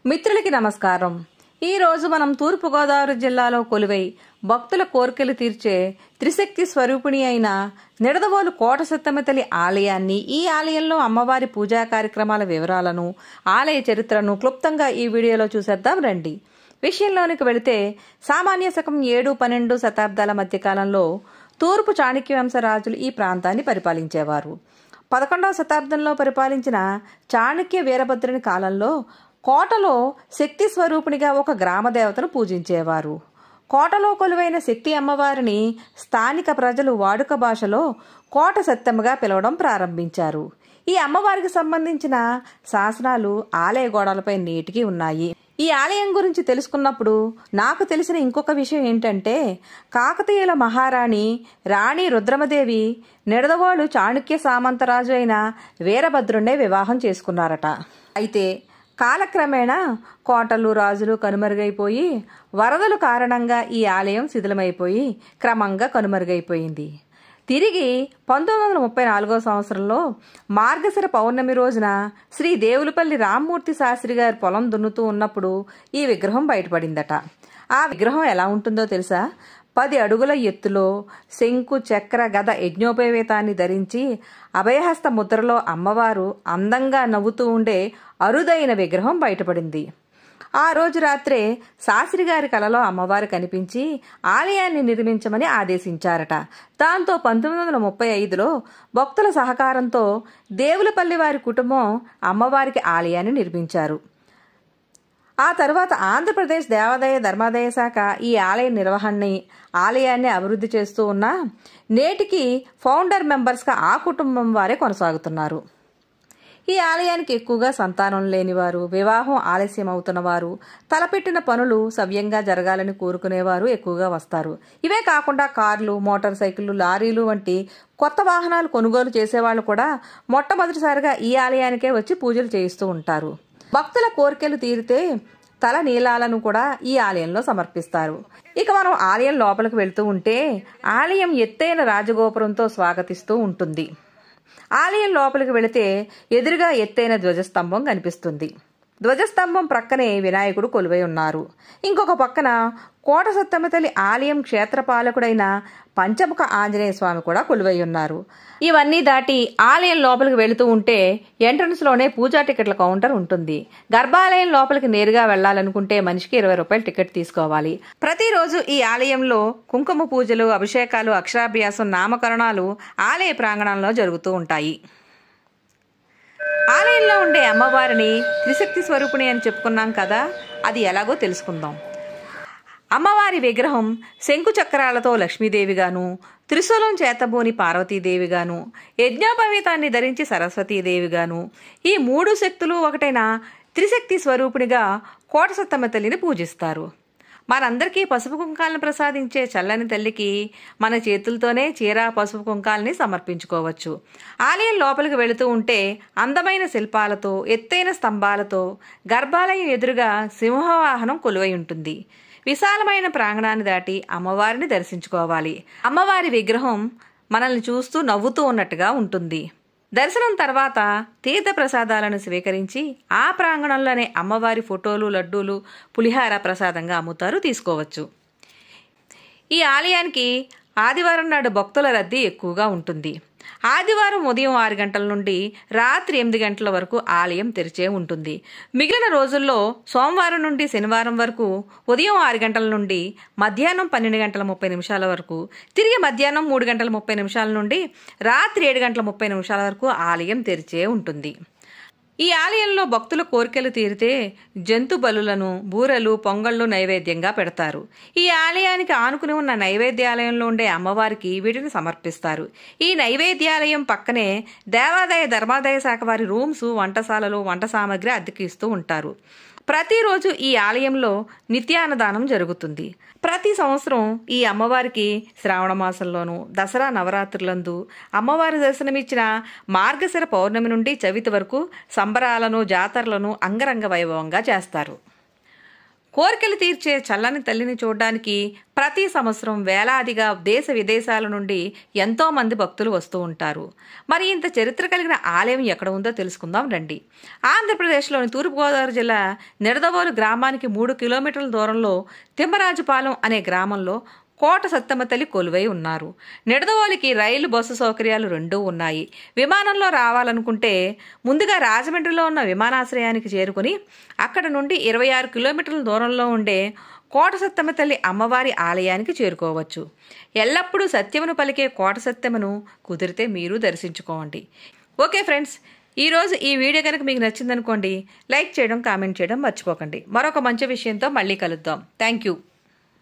మిత్రులకి నమస్కారం. ఈరోజు మనం తూర్పుగోదావరి జిల్లాలో కొలువై భక్తుల కోరికలు తీర్చే త్రిశక్తి స్వరూపిణి అయిన నిడదవోలు కోట సత్తమ్మ తల్లి ఆలయాన్ని, ఈ ఆలయంలో అమ్మవారి పూజా కార్యక్రమాల వివరాలను, ఆలయ చరిత్రను క్లుప్తంగా ఈ వీడియోలో చూసేద్దాం రండి. విషయంలోనికి వెళితే సామాన్య శకం 7-12 శతాబ్దాల మధ్యకాలంలో తూర్పు చాణక్య వంశ రాజులు ఈ ప్రాంతాన్ని పరిపాలించేవారు. 11వ శతాబ్దంలో పరిపాలించిన చాణక్య వీరభద్రుని కాలంలో కోటలో శక్తి స్వరూపిణిగా ఒక గ్రామ దేవతను పూజించేవారు. కోటలో కొలువైన శక్తి అమ్మవారిని స్థానిక ప్రజలు వాడుక భాషలో కోట సత్తమ్మగా పిలవడం ప్రారంభించారు. ఈ అమ్మవారికి సంబంధించిన శాసనాలు ఆలయ గోడలపై నేటికి ఉన్నాయి. ఈ ఆలయం గురించి తెలుసుకున్నప్పుడు నాకు తెలిసిన ఇంకొక విషయం ఏంటంటే, కాకతీయుల మహారాణి రాణి రుద్రమదేవి నిడదవోలు చాణక్య సామంతరాజు అయిన వీరభద్రుణ్ణే వివాహం చేసుకున్నారట. అయితే కాలక్రమేణా కోటలు, రాజులు కనుమరుగైపోయి వరదలు కారణంగా ఈ ఆలయం శిథిలమైపోయి క్రమంగా కనుమరుగైపోయింది. తిరిగి 1934వ సంవత్సరంలో మార్గశిర పౌర్ణమి రోజున శ్రీ దేవులపల్లి రామ్మూర్తి శాస్త్రి గారి పొలం దున్నుతూ ఉన్నప్పుడు ఈ విగ్రహం బయటపడిందట. ఆ విగ్రహం ఎలా ఉంటుందో తెలుసా? 10 అడుగుల ఎత్తులో శంకు, చక్ర, గద, యజ్ఞోపవేతాన్ని ధరించి అభయహస్త ముద్రలో అమ్మవారు అందంగా నవ్వుతూ ఉండే అరుదైన విగ్రహం బయటపడింది. ఆ రోజు రాత్రే శాస్త్రి గారి కలలో అమ్మవారు కనిపించి ఆలయాన్ని నిర్మించమని ఆదేశించారట. దాంతో 1935లో భక్తుల సహకారంతో దేవులపల్లి వారి కుటుంబం అమ్మవారికి ఆలయాన్ని నిర్మించారు. ఆ తర్వాత ఆంధ్రప్రదేశ్ దేవాదాయ ధర్మాదాయ శాఖ ఈ ఆలయ నిర్వహణని, ఆలయాన్ని అభివృద్ధి చేస్తూ ఉన్న నేటికి ఫౌండర్ మెంబర్స్గా ఆ కుటుంబం వారే కొనసాగుతున్నారు. ఈ ఆలయానికి ఎక్కువగా సంతానం లేనివారు, వివాహం ఆలస్యం అవుతున్నవారు, తలపెట్టిన పనులు సవ్యంగా జరగాలని కోరుకునేవారు ఎక్కువగా వస్తారు. ఇవే కాకుండా కార్లు, మోటార్ సైకిళ్లు, లారీలు వంటి కొత్త వాహనాలు కొనుగోలు చేసేవాళ్ళు కూడా మొట్టమొదటిసారిగా ఈ ఆలయానికే వచ్చి పూజలు చేయిస్తూ ఉంటారు. భక్తుల కోరికలు తీరితే తల నీలాలను కూడా ఈ ఆలయంలో సమర్పిస్తారు. ఇక మనం ఆలయం లోపలికి వెళ్తూ ఉంటే ఆలయం ఎత్తైన రాజగోపురంతో స్వాగతిస్తూ ఉంటుంది. ఆలయం లోపలికి వెళితే ఎదురుగా ఎత్తైన ధ్వజస్తంభం కనిపిస్తుంది. ధ్వజస్తంభం ప్రక్కనే వినాయకుడు కొలువై ఉన్నారు. ఇంకొక పక్కన కోట సత్తమ్మ తల్లి ఆలయం క్షేత్రపాలకుడైన పంచముఖ ఆంజనేయ స్వామి కూడా కొలువై ఉన్నారు. ఇవన్నీ దాటి ఆలయం లోపలికి వెళుతూ ఉంటే ఎంట్రన్స్ లోనే పూజా టికెట్ల కౌంటర్ ఉంటుంది. గర్భాలయం లోపలికి నేరుగా వెళ్లాలనుకుంటే మనిషికి 20 రూపాయలు టికెట్ తీసుకోవాలి. ప్రతిరోజు ఈ ఆలయంలో కుంకుమ పూజలు, అభిషేకాలు, అక్షరాభ్యాసం, నామకరణాలు ఆలయ ప్రాంగణంలో జరుగుతూ ఉంటాయి. ఆలయంలో ఉండే అమ్మవారిని త్రిశక్తి స్వరూపిణి అని చెప్పుకున్నాం కదా, అది ఎలాగో తెలుసుకుందాం. అమ్మవారి విగ్రహం శంకు చక్రాలతో లక్ష్మీదేవిగాను, త్రిశూలం చేతబోని పార్వతీదేవిగాను, యజ్ఞోపవీతాన్ని ధరించి సరస్వతీదేవిగాను, ఈ 3 శక్తులు ఒకటైన త్రిశక్తి స్వరూపిణిగా కోట సత్తమ్మ తల్లిని పూజిస్తారు. మనందరికీ పసుపు కుంకాలను ప్రసాదించే చల్లని తల్లికి మన చేతులతోనే చీర, పసుపు కుంకాలని సమర్పించుకోవచ్చు. ఆలయం లోపలికి వెళుతూ ఉంటే అందమైన శిల్పాలతో, ఎత్తైన స్తంభాలతో గర్భాలయం ఎదురుగా సింహవాహనం కొలువై ఉంటుంది. విశాలమైన ప్రాంగణాన్ని దాటి అమ్మవారిని దర్శించుకోవాలి. అమ్మవారి విగ్రహం మనల్ని చూస్తూ నవ్వుతూ ఉన్నట్టుగా ఉంటుంది. దర్శనం తర్వాత తీర్థ ప్రసాదాలను స్వీకరించి ఆ ప్రాంగణంలోనే అమ్మవారి ఫోటోలు, లడ్డూలు, పులిహార ప్రసాదంగా అమ్ముతారు, తీసుకోవచ్చు. ఈ ఆలయానికి ఆదివారం నాడు భక్తుల రద్దీ ఎక్కువగా ఉంటుంది. ఆదివారం ఉదయం 6 గంటల నుండి రాత్రి 8 గంటల వరకు ఆలయం తెరిచే ఉంటుంది. మిగిలిన రోజుల్లో సోమవారం నుండి శనివారం వరకు ఉదయం 6 గంటల నుండి మధ్యాహ్నం 12:30 వరకు, తిరిగి మధ్యాహ్నం 3:30 నుండి రాత్రి 7:30 వరకు ఆలయం తెరిచే ఉంటుంది. ఈ ఆలయంలో భక్తుల కోరికలు తీరితే జంతు బలులను, బూరెలు, పొంగళ్లు నైవేద్యంగా పెడతారు. ఈ ఆలయానికి ఆనుకుని ఉన్న నైవేద్యాలయంలో ఉండే అమ్మవారికి వీటిని సమర్పిస్తారు. ఈ నైవేద్యాలయం పక్కనే దేవాదాయ ధర్మాదాయ శాఖ వారి రూమ్స్, వంటశాలలు, వంట సామాగ్రి అద్దెకి ఇస్తూ ఉంటారు. ప్రతిరోజు ఈ ఆలయంలో నిత్యాన్నదానం జరుగుతుంది. ప్రతి సంవత్సరం ఈ అమ్మవారికి శ్రావణ మాసంలోనూ, దసరా నవరాత్రులందు, అమ్మవారి దర్శనమిచ్చిన మార్గశిర పౌర్ణమి నుండి చవితి వరకు సంబరాలను, జాతరలను అంగరంగ వైభవంగా చేస్తారు. కోరికలు తీర్చే చల్లని తల్లిని చూడడానికి ప్రతి సంవత్సరం వేలాదిగా దేశ విదేశాల నుండి ఎంతో మంది భక్తులు వస్తూ ఉంటారు. మరి ఇంత చరిత్ర కలిగిన ఆలయం ఎక్కడ ఉందో తెలుసుకుందాం రండి. ఆంధ్రప్రదేశ్లోని తూర్పుగోదావరి జిల్లా నిడదవోలు గ్రామానికి 3 కిలోమీటర్ల దూరంలో తిమ్మరాజుపాలెం అనే గ్రామంలో కోట సత్తమ్మ తల్లి కొలువై ఉన్నారు. నిడదవోలుకి రైలు బస్సు సౌకర్యాలు రెండూ ఉన్నాయి. విమానంలో రావాలనుకుంటే ముందుగా రాజమండ్రిలో ఉన్న విమానాశ్రయానికి చేరుకుని అక్కడ నుండి 26 కిలోమీటర్ల దూరంలో ఉండే కోట సత్తమ్మ తల్లి అమ్మవారి ఆలయానికి చేరుకోవచ్చు. ఎల్లప్పుడూ సత్యమును పలికే కోట సత్తమ్మను కుదిరితే మీరు దర్శించుకోండి. ఓకే ఫ్రెండ్స్, ఈరోజు ఈ వీడియో కనుక మీకు నచ్చిందనుకోండి, లైక్ చేయడం, కామెంట్ చేయడం మర్చిపోకండి. మరొక మంచి విషయంతో మళ్ళీ కలుద్దాం. Thank you.